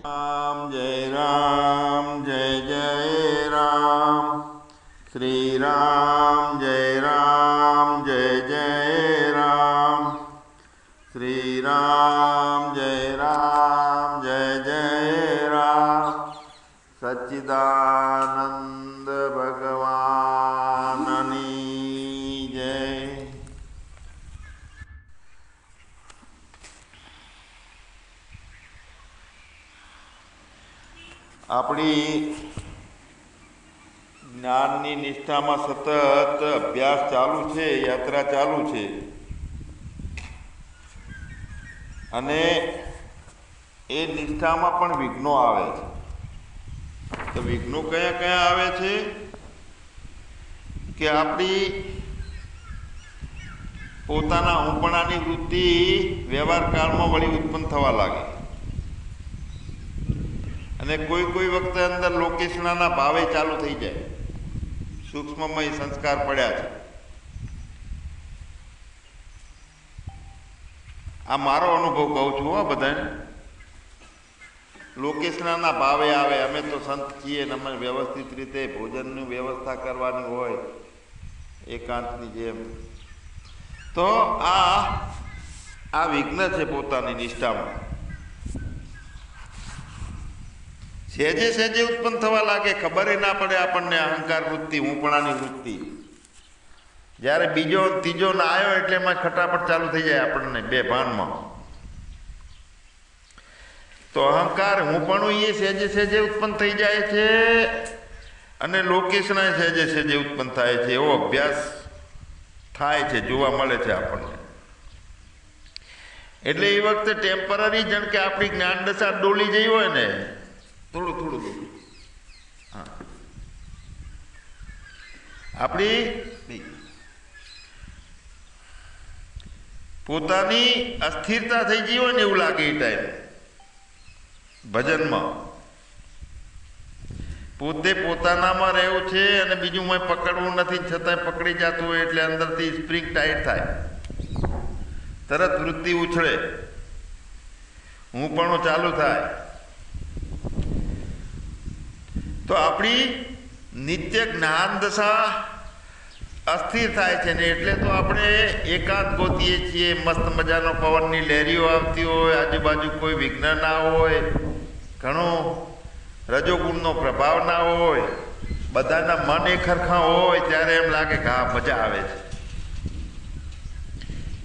राम जय जय राम श्री राम जय जय राम श्री राम जय जय राम सच्चिदानंद भगवाननी जय। આપણી જ્ઞાનની નિષ્ઠામાં સતત અભ્યાસ ચાલુ છે, યાત્રા ચાલુ છે અને એ નિષ્ઠામાં પણ વિઘ્નો આવે છે. તો વિઘ્નો કયા કયા આવે છે કે આપણી પોતાના હુંપણાની વૃત્તિ વ્યવહાર કાળમાં વળી ઉત્પન્ન થવા લાગે અને કોઈ કોઈ વખતે અંદર લોકેશનાના ભાવે ચાલુ થઈ જાય. સૂક્ષ્મમય સંસ્કાર પડ્યા છે. આ મારો અનુભવ કહું છું. આ બધાને લોકેશનાના ભાવે આવે. અમે તો સંત છીએ ને અમે વ્યવસ્થિત રીતે ભોજનની વ્યવસ્થા કરવાની હોય એકાંતની જેમ. તો આ વિઘ્ન છે પોતાની નિષ્ઠામાં. સહેજે સહેજે ઉત્પન્ન થવા લાગે, ખબર ના પડે આપણને. અહંકાર વૃત્તિ, હુંપણાની વૃત્તિ. જ્યારે બીજો ત્રીજો ના આવ્યો એટલે એમાં ખટાપટ ચાલુ થઈ જાય આપણને બે ભાનમાં. તો અહંકાર હુંપણું એ સહેજે સહેજે ઉત્પન્ન થઈ જાય છે અને લોકેશના સહેજે સહેજે ઉત્પન્ન થાય છે. એવો અભ્યાસ થાય છે, જોવા મળે છે આપણને. એટલે એ વખતે ટેમ્પરરી જણ કે આપણી જ્ઞાન દશા ડોલી જઈ હોય ને, થોડું થોડું હા, આપણી પોતાની અસ્થિરતા થઈ ગઈ હોય ને એવું લાગે. એ ટાઈમ ભજનમાં પોતે પોતાનામાં રહેવું છે અને બીજું મેં પકડવું નથી, છતાંય પકડી જતું હોય એટલે અંદરથી સ્પ્રિંગ ટાઈટ થાય, તરત વૃત્તિ ઉછળે, હું પણ ચાલુ થાય. તો આપણી નિત્ય જ્ઞાન દશા અસ્થિર થાય છે ને એટલે તો આપણે એકાંત ગોતીએ છીએ. મસ્ત મજાનો પવનની લહેરીઓ આવતી હોય, આજુબાજુ કોઈ વિઘ્ન ના હોય, ઘણો રજોગુણનો પ્રભાવ ના હોય, બધાના મન એકરખા હોય, ત્યારે એમ લાગે કે હા મજા આવે છે.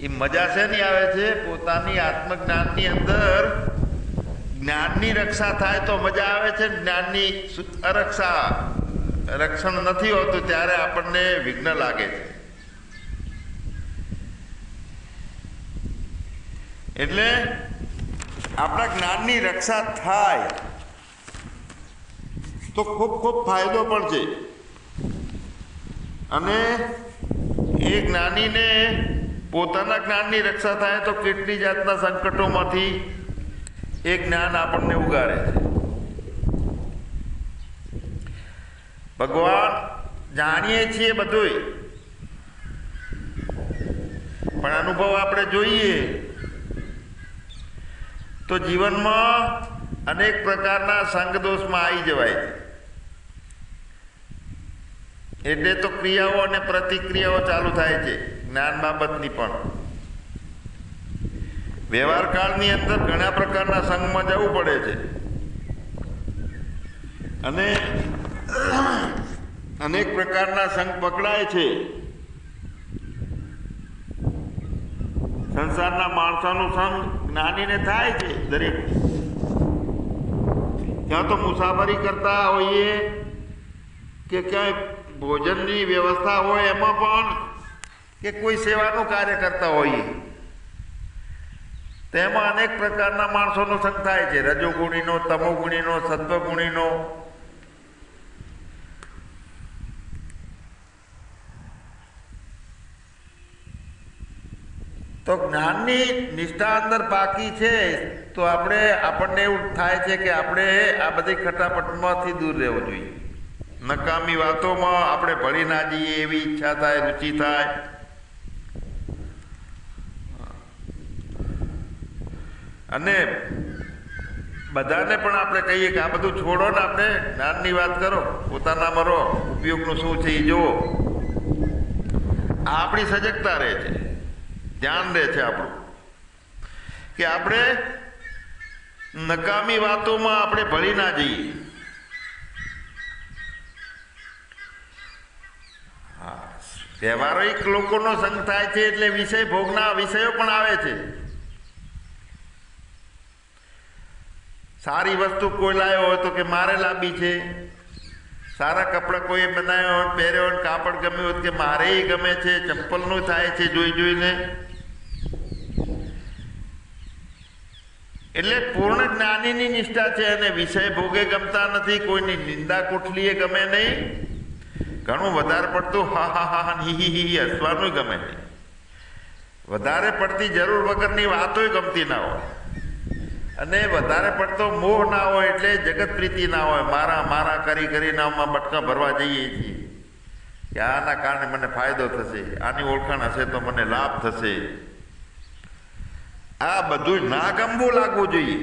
એ મજા શેની આવે છે? પોતાની આત્મજ્ઞાનની અંદર જ્ઞાનની રક્ષા થાય તો મજા આવે છે. જ્ઞાનની રક્ષણ નથી હોતું ત્યારે આપણને વિઘ્ન લાગે છે. એટલે આપણા જ્ઞાનની રક્ષા થાય તો ખૂબ ખૂબ ફાયદો પણ છે. અને એ જ્ઞાનીને પોતાના જ્ઞાનની રક્ષા થાય તો કેટલી જાતના સંકટોમાંથી એ જ્ઞાન આપણને ઉગાડે છે. ભગવાન જાણીએ છીએ બધુંય, પણ અનુભવ આપણે જોઈએ તો જીવનમાં અનેક પ્રકારના સંગદોષમાં આવી જવાય છે. એટલે તો ક્રિયાઓ અને પ્રતિક્રિયાઓ ચાલુ થાય છે જ્ઞાન બાબતની પણ. વ્યવહાર કાળની અંદર ઘણા પ્રકારના સંઘમાં જવું પડે છે અને અનેક પ્રકારના સંઘ પકડાય છે. સંસારના માણસોનું સંઘ જ્ઞાનીને થાય છે દરેક. ત્યાં તો મુસાફરી કરતા હોઈએ કે ક્યાંય ભોજનની વ્યવસ્થા હોય એમાં પણ, કે કોઈ સેવાનું કાર્ય કરતા હોઈએ, તેમાં અનેક પ્રકારના માણસોનો સંગ થાય છે. રજોગુણીનો, તમોગુણીનો, સત્વગુણીનો. તો જ્ઞાનની નિષ્ઠા અંદર બાકી છે તો આપણને એવું થાય છે કે આપણે આ બધી ખટાપટમાંથી દૂર રહેવું જોઈએ. નકામી વાતોમાં આપણે ભળી ના જઈએ એવી ઈચ્છા થાય, રુચિ થાય. અને બધાને પણ આપણે કહીએ કે આ બધું છોડો ને, આપણે જ્ઞાનની વાત કરો, પોતાનામાં રહો, ઉપયોગનું શું છે એ જુઓ. આ આપણી સજગતા રહે છે, ધ્યાન રહે છે આપણું, કે આપણે નકામી વાતોમાં આપણે ભળી ના જઈએ. વ્યવહારિક લોકોનો સંગ થાય છે એટલે વિષય ભોગના વિષયો પણ આવે છે. સારી વસ્તુ કોઈ લાવ્યો હોય તો કે મારે લાંબી છે, સારા કપડાં કોઈ બનાવ્યો હોય, પહેર્યો હોય, કાપડ ગમ્યું હોય કે મારે ગમે છે, ચંપલનું થાય છે જોઈ જોઈને. એટલે પૂર્ણ જ્ઞાનીની નિષ્ઠા છે અને વિષય ભોગે ગમતા નથી, કોઈની નિંદા કોઠલીએ ગમે નહીં, ઘણું વધારે પડતું હા હા હા હી હી હસવાનું ગમે નહીં, વધારે પડતી જરૂર વગરની વાતોય ગમતી ના હોય, અને વધારે પડતો મોહ ના હોય એટલે જગત પ્રીતિ ના હોય. મારા મારા કરી કરીને આમાં બટકા ભરવા જઈએ છીએ કે આના કારણે મને ફાયદો થશે, આની ઓળખાણ હશે તો મને લાભ થશે. આ બધું ના ગમવું લાગવું જોઈએ.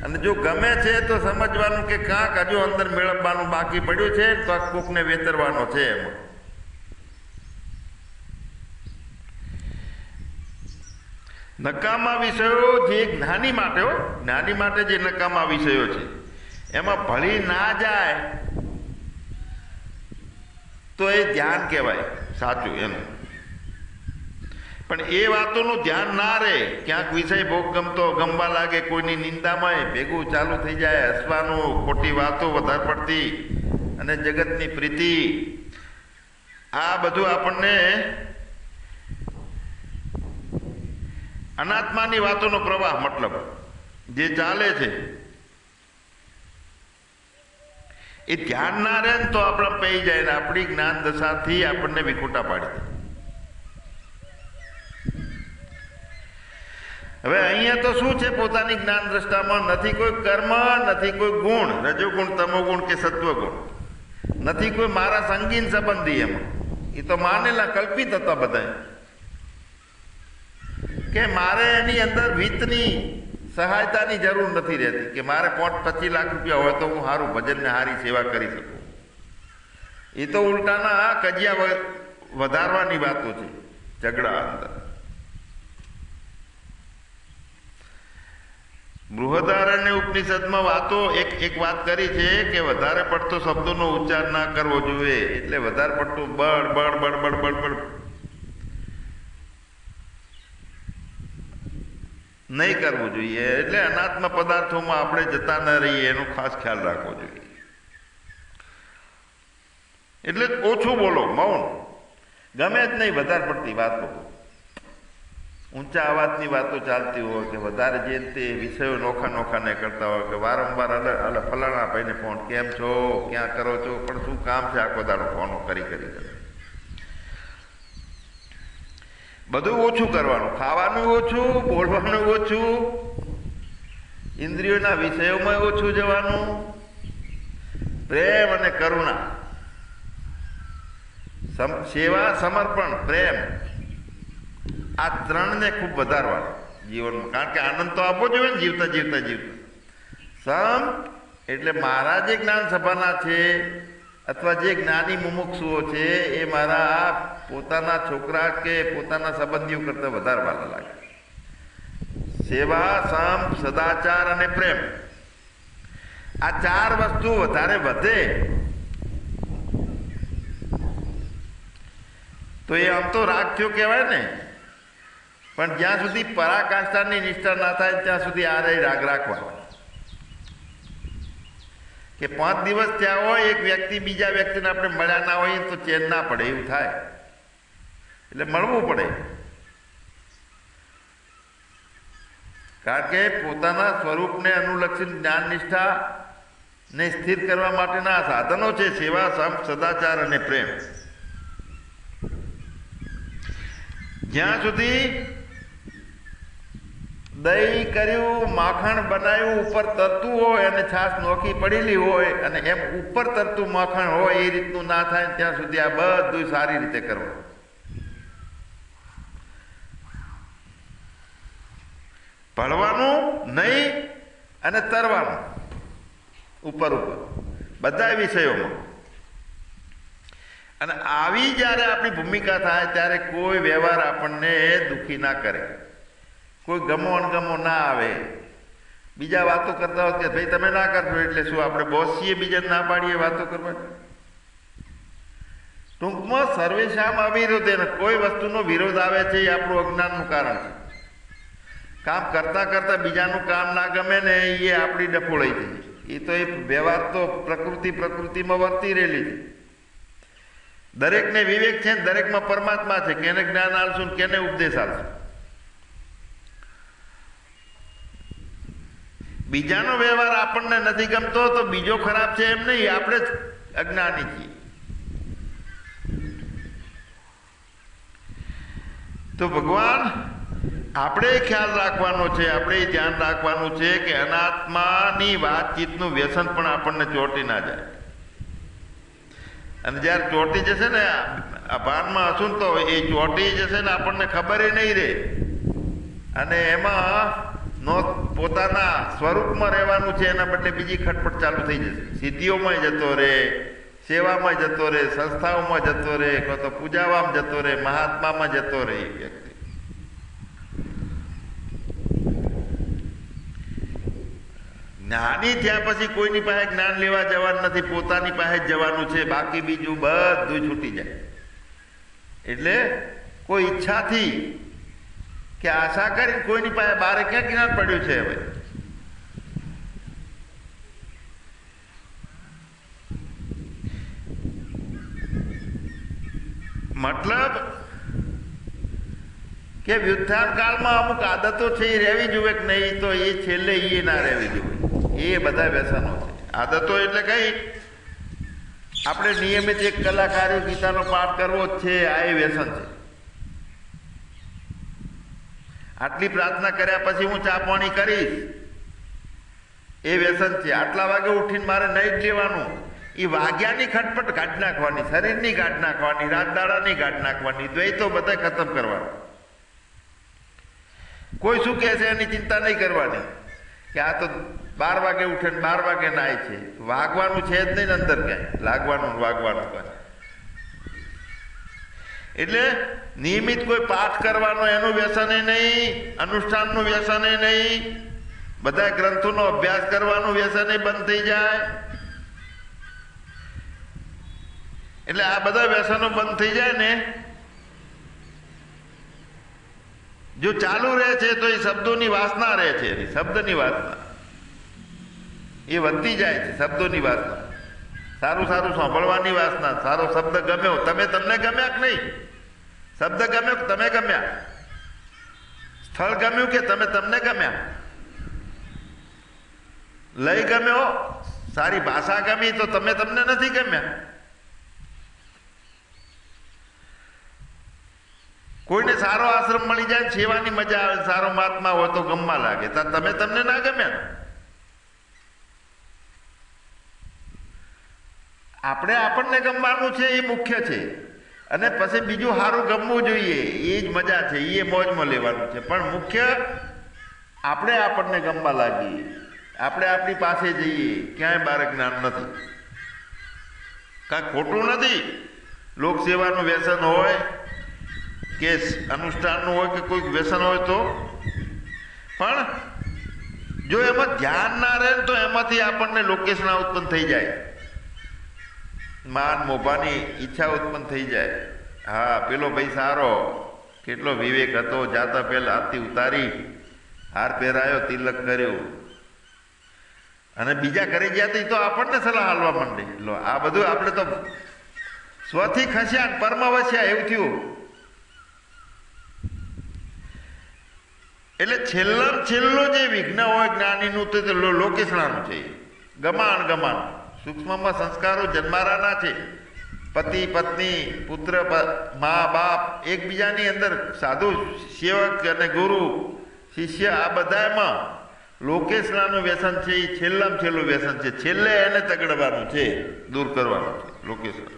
અને જો ગમે છે તો સમજવાનું કે કાંક હજુ અંદર મેળવવાનું બાકી પડ્યું છે તો આ કોકને વેતરવાનો છે. એમાં નકામા વિષયો જે જ્ઞાની માટે જ્ઞાની માટે જે નકામા વિષયો છે એમાં ભળી ના જાય તો એ ધ્યાન કહેવાય સાચું એનું. પણ એ વાતોનું ધ્યાન ના રહે, ક્યાંક વિષય ભોગ ગમવા લાગે, કોઈની નિંદામાં ભેગું ચાલુ થઈ જાય, હસવાનું, ખોટી વાતો વધારે પડતી અને જગતની પ્રીતિ, આ બધું આપણને અનાત્માની વાતોનો પ્રવાહ મતલબ જે ચાલે છે એ ધ્યાન ના રહે ને તો આપણે પઈ જાય ને આપણી જ્ઞાન દશાથી આપણને વિખૂટા પાડી દે. હવે અહીંયા તો શું છે, પોતાની જ્ઞાન દ્રષ્ટામાં નથી કોઈ કર્મ, નથી કોઈ ગુણ, રજોગુણ, તમોગુણ કે સત્વગુણ, નથી કોઈ મારા સંગીન સંબંધી. એમાં એ તો માનેલા કલ્પિત હતા બધા કે મારે એની અંદર વિત્તની સહાયતાની જરૂર નથી રહેતી, કે મારે 25 લાખ રૂપિયા હોય તો હું સારું ભજન ને સારી સેવા કરી શકું. એ તો ઉલટાના કજિયા વધારવાની વાતો છે, ઝઘડા અંદર. બૃહદારણ્ય ઉપનિષદમાં વાતો એક વાત કરી છે કે વધારે પડતો શબ્દોનો ઉચ્ચાર ના કરવો જોઈએ, એટલે વધારે પડતું બળ બળ બળ બળ બળ બળ નહીં કરવું જોઈએ. એટલે અનાત્મ પદાર્થોમાં આપણે જતા ન રહીએ એનો ખાસ ખ્યાલ રાખવો જોઈએ. એટલે ઓછું બોલો, મૌન, ગમે જ નહીં વધારે પડતી વાતો, ઊંચા અવાજની વાતો ચાલતી હોય કે વધારે જે તે વિષયો નોખા નોખા ને કરતા હોય કે વારંવાર ફલાણા ભાઈને ફોન, કેમ છો, ક્યાં કરો છો, પણ શું કામ છે આખો દાડો ફોનો કરી કરી. બધું ઓછું કરવાનું, ખાવાનું ઓછું, બોલવાનું ઓછું, ઇન્દ્રિયોના વિષયોમાં ઓછું જવાનું. પ્રેમ અને કરુણા, સેવા, સમર્પણ, પ્રેમ, આ ત્રણને ખૂબ વધારવાનું જીવનમાં. કારણ કે આનંદ તો આપવો જોઈએ ને જીવતા જીવતા જીવતા. સમ એટલે મારા જે જ્ઞાન સભાના છે અથવા જે જ્ઞાની મુમુક્ષુઓ છે એ મારા પોતાના છોકરા કે પોતાના સંબંધીઓ કરતાં વધારે વાલા લાગે. સેવા, સમ, સદાચાર અને પ્રેમ, આ 4 વસ્તુ વધારે વધે તો એ આમ તો રાગ થયો કહેવાય ને. પણ જ્યાં સુધી પરાકાષ્ઠાની નિષ્ઠા ના થાય ત્યાં સુધી આ રાગ રાખવા. કે 5 દિવસ ત્યાં હોય એક વ્યક્તિ બીજા વ્યક્તિને આપણે મળ્યા ના હોય તો ચેન ના પડે, એવું થાય. એટલે મળવું પડે. કારણ કે પોતાના સ્વરૂપને અનુલક્ષિત જ્ઞાન નિષ્ઠા ને સ્થિર કરવા માટેના સાધનો છે સેવા, સમ, સદાચાર અને પ્રેમ. જ્યાં સુધી દહીં કર્યું, માખણ બનાવ્યું, ઉપર તરતું હોય અને છાશ નોખી પડેલી હોય અને એમ ઉપર તરતું માખણ હોય એ રીતનું ના થાય ત્યાં સુધી આ બધું સારી રીતે કરવું. ભળવાનું નહીં અને તરવાનું ઉપર ઉપર બધા વિષયોમાં. અને આવી જ્યારે આપણી ભૂમિકા થાય ત્યારે કોઈ વ્યવહાર આપણને દુઃખી ના કરે, કોઈ ગમો અણગમો ના આવે. બીજા વાતો કરતા હોત કે ભાઈ તમે ના કરજો એટલે શું આપણે બોસ છીએ, બીજાને ના પાડીએ વાતો કરવા? ટૂંકમાં સર્વેશામ અવિરોધેન, કોઈ વસ્તુનો વિરોધ આવે છે એ આપણું અજ્ઞાનનું કારણ છે. કામ કરતા કરતા બીજાનું કામ ના ગમે ને એ આપણી ડફોળાઈ થઈ. એ તો એ વ્યવહાર તો પ્રકૃતિમાં વર્તી રહેલી છે. દરેકને વિવેક છે, દરેકમાં પરમાત્મા છે. કેને જ્ઞાન આલશું, કેને ઉપદેશ આલશું? બીજાનો વ્યવહાર આપણને નથી ગમતો તો બીજો ખરાબ છે એમ નહીં, આપણે જ અજ્ઞાની છીએ. તો ભગવાન આપણે ખ્યાલ રાખવાનો છે, આપણે ધ્યાન રાખવાનું છે કે અનાત્માની વાતચીતનું વ્યસન પણ આપણને ચોંટી ના જાય. અને જ્યારે ચોંટી જશે ને, આ ભાનમાં હશું તો એ ચોંટી જશે ને આપણને ખબર નહીં રહે. અને એમાં પોતાના સ્વરૂપમાં રહેવાનું છે, એના બદલે બીજી ખટપટ ચાલુ થઈ જશે. સિદ્ધિઓમાં જતો રહે, સેવામાં જતો રહે, સંસ્થાઓમાં જતો રહે, કાં તો પૂજાવામાં જતો રહે, મહાત્મામાં જતો રહે. વ્યક્તિ જ્ઞાની થયા પછી કોઈની પાસે જ્ઞાન લેવા જવાનું નથી, પોતાની પાસે જ જવાનું છે. બાકી બીજું બધું છૂટી જાય. એટલે કોઈ ઈચ્છાથી કે આશા કરીને કોઈની પાસે બારે ક્યાં જ્ઞાન પડ્યું છે? હવે મતલબ કે વ્યુત્થાન કાળમાં અમુક આદતો છે એ રહેવી જોઈએ કે નહીં, તો એ છેલ્લે એ ના રહેવી જોઈએ. એ બધા વ્યસનો છે. આદતો એટલે કઈ, આપણે નિયમિત 1 કલાક આર્ય ગીતાનો પાઠ કરવો જ છે, આ એ વ્યસન છે. આટલી પ્રાર્થના કર્યા પછી હું ચા પાણી કરીશ, એ વ્યસન છે. આટલા વાગે ઉઠીને મારે નહીં જ લેવાનું, એ વાગ્યાની ખટપટ કાઢી નાખવાની, શરીરની કાઢી નાખવાની, રાત દાડાની કાઢી નાખવાની, દ્વૈતો બધા ખતમ કરવાના. કોઈ શું કહે છે એની ચિંતા નહીં કરવાની કે આ તો 12 વાગે ઉઠે ને 12 વાગે નાય છે. વાગવાનું છે જ નહીં અંદર ક્યાંય, લાગવાનું વાગવાનું કાંઈ. એટલે નિયમિત કોઈ પાઠ કરવાનો એનું વ્યસન નહીં, અનુષ્ઠાનનું વ્યસન નહીં, બધા ગ્રંથોનો અભ્યાસ કરવાનું વ્યસન બંધ થઈ જાય. એટલે આ બધા વ્યસનો બંધ થઈ જાય ને, જો ચાલુ રહે છે તો એ શબ્દોની વાસના રહે છે. શબ્દની વાસના એ વધતી જાય છે. શબ્દોની વાસના, સારું સારું સાંભળવાની વાસના, સારો શબ્દ ગમ્યો, તમને ગમ્યા કે નહીં? શબ્દ ગમ્યો કે તમે ગમ્યા? સ્થળ ગમ્યું કે તમને ગમ્યા? લય ગમ્યો, સારી ભાષા ગમી તો તમને નથી ગમ્યા? કોઈને સારો આશ્રમ મળી જાય, સેવાની મજા આવે, સારો મહાત્મા હોય તો ગમવા લાગે, તમને ના ગમ્યા? આપણને ગમવાનું છે એ મુખ્ય છે. અને પછી બીજું સારું ગમવું જોઈએ, એ જ મજા છે, એ મોજમાં લેવાનું છે. પણ મુખ્ય આપણને ગમવા લાગીએ, આપણે આપણી પાસે જઈએ, ક્યાંય બાર જ્ઞાન નથી. કાંઈ ખોટું નથી, લોકસેવાનું વ્યસન હોય કે અનુષ્ઠાનનું હોય કે કોઈ વ્યસન હોય તો, પણ જો એમાં ધ્યાન ના રહે તો એમાંથી આપણને લોકેશના ઉત્પન્ન થઈ જાય, માન મોભાની ઈચ્છા ઉત્પન્ન થઈ જાય. હા, પેલો ભાઈ સારો, કેટલો વિવેક હતો, જાતા પહેલા આરતી ઉતારી, હાર પહેરાયો, તિલક કર્યું, અને બીજા કરી ગયા તો આપણને સલાહ હાલવા માંડે. લો, આ બધું આપણે તો સ્વથી ખસ્યા, પરમાવસ્યા એવું થયું. એટલે છેલ્લો જે વિઘ્ન હોય જ્ઞાનીનું તો લોકેશણાનું છે. ગમાણ સૂક્ષ્મમાં સંસ્કારો જન્મારાના છે. પતિ પત્ની, પુત્ર, મા બાપ, એકબીજાની અંદર સાધુ સેવક અને ગુરુ શિષ્ય, આ બધામાં લોકેશણાનું વ્યસન છે. એ છેલ્લામાં છેલ્લું વ્યસન છે. છેલ્લે એને તગડવાનું છે, દૂર કરવાનું છે લોકેશણ.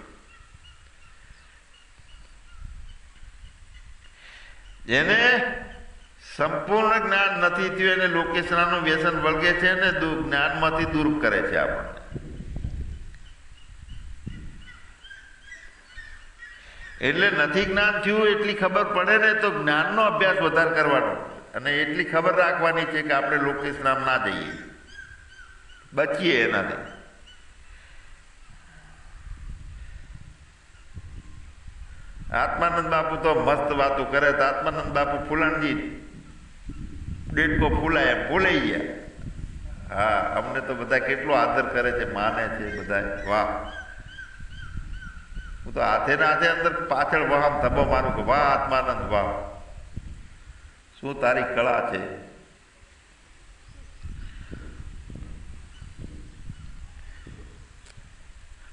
જેને સંપૂર્ણ જ્ઞાન નથી થયું એને લોકેશનાનું વ્યસન વળગે છે ને જ્ઞાનમાંથી દૂર કરે છે આપણને. એટલે નથી જ્ઞાન થયું એટલી ખબર પડે ને તો જ્ઞાનનો અભ્યાસ વધારે કરવાનો અને એટલી ખબર રાખવાની છે કે આપણે લોકેશનામ ના જઈએ, બચીએ એનાથી. આત્માનંદ બાપુ તો મસ્ત વાતો કરે તો આત્માનંદ બાપુ ફૂલાણજી ડેટકો ફૂલાય ફૂલાઈ ગયા. હા, અમને તો બધા કેટલો આદર કરે છે, માને છે બધા. વાહ, હું તો હાથે ને હાથે અંદર પાછળ વાહ ધબ્બો મારું કે વાહ આત્માનંદ, વાહ શું તારી કળા છે.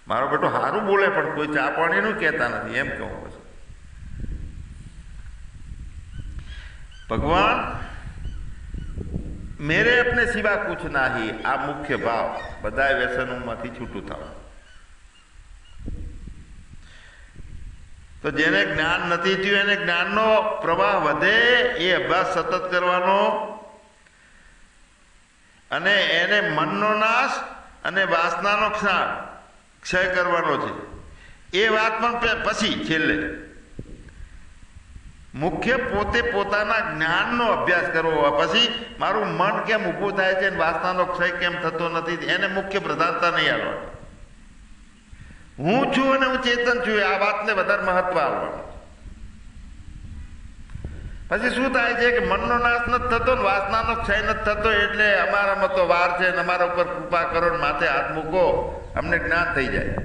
મારો બેટો સારું બોલે પણ કોઈ ચા પાણીનું કહેતા નથી એમ કહું. પછી ભગવાન મેરે અપને સિવા કુછ નાહી, આ મુખ્ય ભાવ. બધા વ્યસનોમાંથી છૂટું થવું. તો જેને જ્ઞાન નથી થયું એને જ્ઞાનનો પ્રવાહ વધે એ અભ્યાસ સતત કરવાનો અને એને મનનો નાશ અને વાસનાનો ક્ષય કરવાનો છે. એ વાત પણ પછી છેલ્લે મુખ્ય પોતે પોતાના જ્ઞાનનો અભ્યાસ કરવો. પછી મારું મન કેમ ઊભું થાય છે અને વાસનાનો ક્ષય કેમ થતો નથી એને મુખ્ય પ્રધાનતા નહીં આવવાની. હું છું અને હું ચેતન છું આ વાતને વધારે મહત્વ આપવાનું. પછી શું થાય છે કે મનનો નાશ નથી થતો ને વાસનાનો ક્ષય નથી થતો એટલે અમારામાં તો વાર છે ને અમારા ઉપર કૃપા કરો ને માથે હાથ મૂકો, અમને જ્ઞાન થઈ જાય.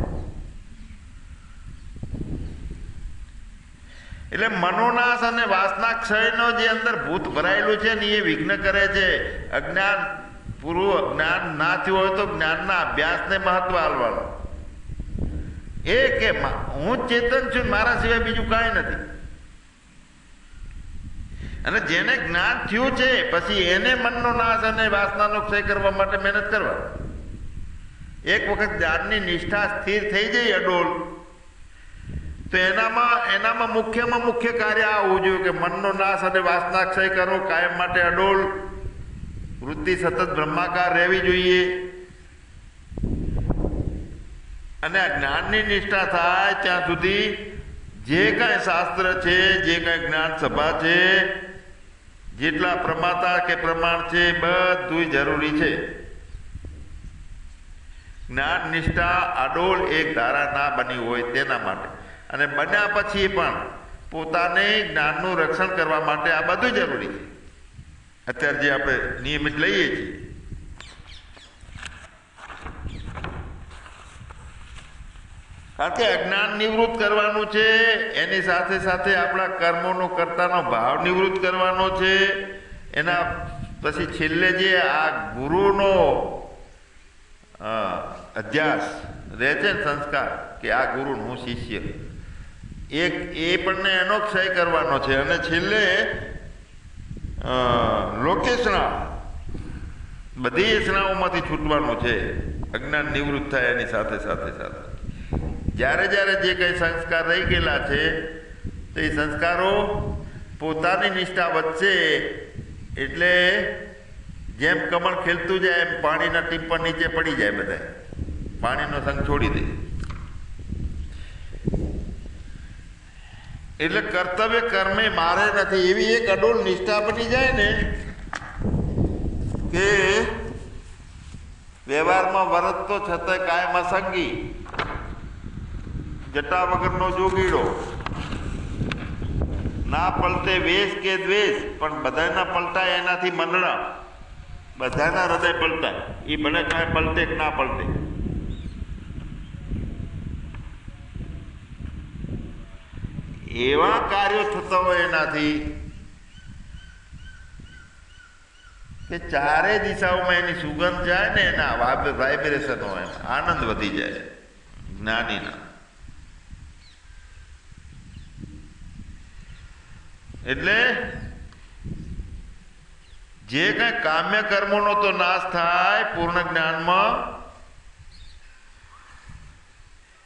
એટલે મનોનાશ અને વાસના ક્ષયનો જે અંદર ભૂત ભરાયેલું છે ને એ વિઘ્ન કરે છે. અજ્ઞાન પૂરું જ્ઞાન ના થયું હોય તો જ્ઞાનના અભ્યાસને મહત્વ આપવાનું. એ કે હું ચેતન છું, મારા સિવાય બીજું કાંઈ નથી. અને જેને જ્ઞાન થયું છે પછી એને મનનો નાશ અને વાસનાનો ક્ષય કરવા માટે મહેનત કરવા. એક વખત જ્ઞાનની નિષ્ઠા સ્થિર થઈ જાય અડોલ તો એનામાં મુખ્ય કાર્ય આવવું જોઈએ કે મનનો નાશ અને વાસના ક્ષય કરો, કાયમ માટે અડોલ વૃત્તિ સતત બ્રહ્માકાર રહેવી જોઈએ. અને આ જ્ઞાનની નિષ્ઠા થાય ત્યાં સુધી જે કાંઈ શાસ્ત્ર છે, જે કાંઈ જ્ઞાન સભા છે, જેટલા પ્રમાતા કે પ્રમાણ છે બધું જરૂરી છે. જ્ઞાન નિષ્ઠા અડોલ એક ધારા ના બની હોય તેના માટે અને બન્યા પછી પણ પોતાને જ્ઞાનનું રક્ષણ કરવા માટે આ બધું જરૂરી છે. અત્યારે જે આપણે નિયમિત લઈએ છીએ કારણ કે અજ્ઞાન નિવૃત્ત કરવાનું છે, એની સાથે સાથે આપણા કર્મોનો કર્તાનો ભાવ નિવૃત્ત કરવાનો છે. એના પછી છેલ્લે જે આ ગુરુનો અધ્યાસ રહે છે ને સંસ્કાર કે આ ગુરુ હું શિષ્ય એ પણ એનો ક્ષય કરવાનો છે. અને છેલ્લે લોકેશના બધી એસનાઓમાંથી છૂટવાનું છે. અજ્ઞાન નિવૃત્ત થાય એની સાથે સાથે જ્યારે જ્યારે જે કંઈ સંસ્કાર રહી ગયેલા છે તો એ સંસ્કારો પોતાની નિષ્ઠા વધશે એટલે જેમ કમળ ખેલતું જાય એમ પાણીના ટીપા નીચે પડી જાય, બધા પાણીનો સંગ છોડી દે. એટલે કર્તવ્ય કર્મે મારે નથી એવી એક અડોલ નિષ્ઠા બની જાય ને કે વ્યવહારમાં વરતતો છતાં કાયમ અસંગી, જટા વગરનો જોગીડો, ના પલટે વેશ કે દ્વેષ પણ બધાના પલટાય એનાથી મંડળા, બધાના હૃદય પલટાય. એ ભલે કાંઈ પલટે કે ના પલટે. એવા કાર્યો થતા હોય એનાથી કે ચારે દિશાઓમાં એની સુગંધ જાય ને એના વાઇબ્રેશન હોય, આનંદ વધી જાય જ્ઞાનીના. એટલે જે કાંઈ કામ્ય કર્મોનો તો નાશ થાય પૂર્ણ જ્ઞાનમાં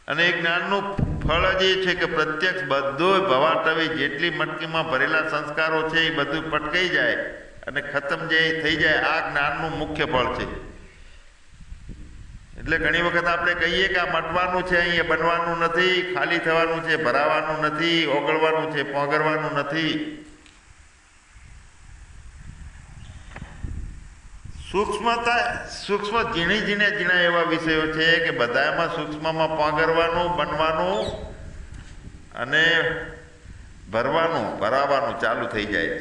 અને એ જ્ઞાનનું ફળ જ એ છે કે પ્રત્યક્ષ બધું ભવાટવી જેટલી મટકીમાં ભરેલા સંસ્કારો છે એ બધું પટકાઈ જાય અને ખતમ જે થઈ જાય, આ જ્ઞાનનું મુખ્ય ફળ છે. એટલે ઘણી વખત આપણે કહીએ કે આ મટવાનું છે, અહીંયા બનવાનું નથી, ખાલી થવાનું છે, ભરાવાનું નથી, ઓગળવાનું છે, પોગરવાનું નથી. સૂક્ષ્મ ઝીણા એવા વિષયો છે કે બધામાં સૂક્ષ્મમાં પોગરવાનું, બનવાનું અને ભરાવાનું ચાલુ થઈ જાય.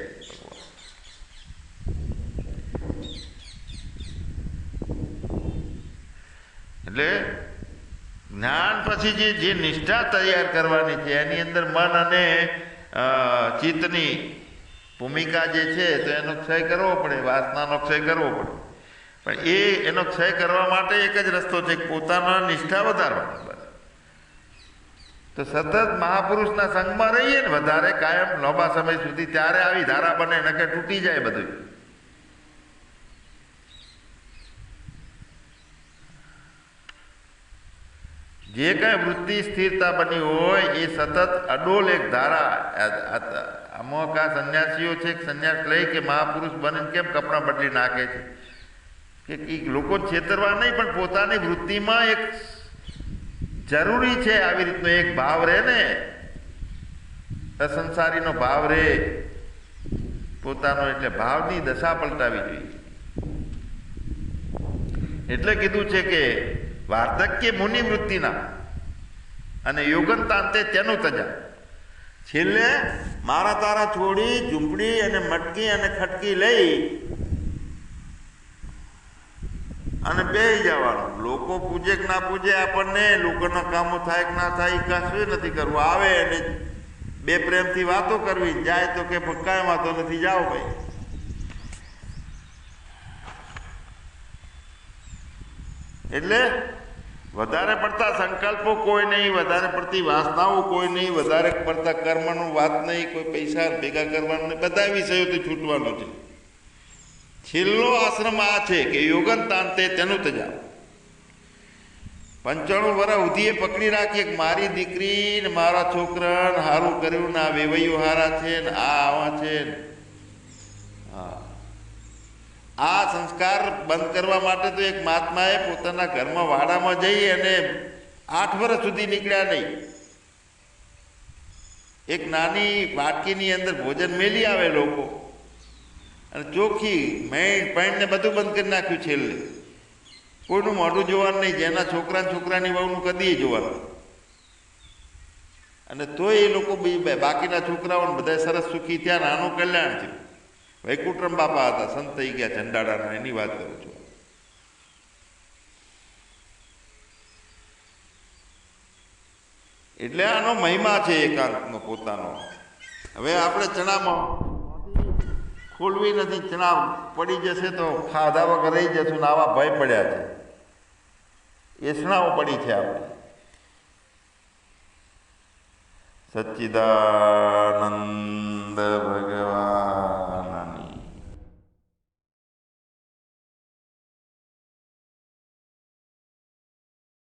એટલે જ્ઞાન પછી જે નિષ્ઠા તૈયાર કરવાની છે એની અંદર મન અને ચિત્તની ભૂમિકા જે છે તો એનો ક્ષય કરવો પડે, વાસનાનો ક્ષય કરવો પડે. પણ એનો ક્ષય કરવા માટે એક જ રસ્તો છે, પોતાના નિષ્ઠા વધારવાનો. તો સતત મહાપુરુષના સંગમાં રહીએ ને વધારે કાયમ લાંબા સમય સુધી, ત્યારે આવી ધારા બને, નકે તૂટી જાય બધું. જે કઈ વૃત્તિ સ્થિરતા બની હોય એ સતત અડોલ એક ધારા. અમુક આ સંન્યાસીઓ છે, સંન્યાસ લઈ કે મહાપુરુષ બનીને કેમ કપડાં બદલી નાખે છે કે લોકો છેતરવા નહીં, પણ પોતાની વૃત્તિમાં એક જરૂરી છે આવી રીતનો એક ભાવ રહે ને, અસંસારીનો ભાવ રહે પોતાનો. એટલે ભાવની દશા પલટાવી જોઈએ. એટલે કીધું છે કે વાર્ધક્ય મુનિ વૃત્તિના અને યોગંતાંતે તેનું તજા. છેલ્લે મારા તારા છોડી ઝૂંપડી અને મટકી અને ખટકી લઈ અને બેસી જવાનું. લોકો પૂજે કે ના પૂજે આપણને, લોકોના કામો થાય કે ના થાય, કશું નથી કરવું. આવે અને બે પ્રેમથી વાતો કરવી, જાય તો કે કાંઈ વાતો નથી, જાઓ ભાઈ. એટલે વધારે પડતા સંકલ્પો કોઈ નહીં, વધારે પડતી વાસનાઓ કોઈ નહીં, વધારે પડતા કર્મનું વાત નહીં, કોઈ પૈસા ભેગા કરવાનું નહીં, બધા વિષયોથી છૂટવાનું છે. છેલ્લો આશ્રમ આ છે કે યોગંતાંતે તેનું તજા. 95 વર્ષ સુધી એ પકડી રાખીએ કે મારી દીકરી ને મારા છોકરાને સારું કર્યું ને આ વેવૈયો હારા છે ને આ આવા છે. હા, આ સંસ્કાર બંધ કરવા માટે તો એક મહાત્માએ પોતાના ઘરમાં વાડામાં જઈ અને 8 વર્ષ સુધી નીકળ્યા નહીં. એક નાની વાટકીની અંદર ભોજન મેલી આવે લોકો, અને ચોખ્ખી મેણ પૈણને બધું બંધ કરી નાખ્યું. છેલ્લે કોઈનું મોઢું જોવાનું નહીં, જેના છોકરાની વહુનું કદી જોવાનું. અને તોય એ લોકો બાકીના છોકરાઓને બધા સરસ સુખી થયા ને આનું કલ્યાણ થયું. વૈકુંઠરામ બાપા હતા, સંત થઈ ગયા ચંડાળાના, એની વાત કરું છું. એટલે આનો મહિમા છે એકાંતનો પોતાનો. હવે આપણે ચણામાં ખોલવી નથી, ચણા પડી જશે તો ખાધા વગર રહી જશું ને આવા ભય પડ્યા છે. એસણાઓ પડી છે આપણે. સચ્ચિદાનંદ ભગવાન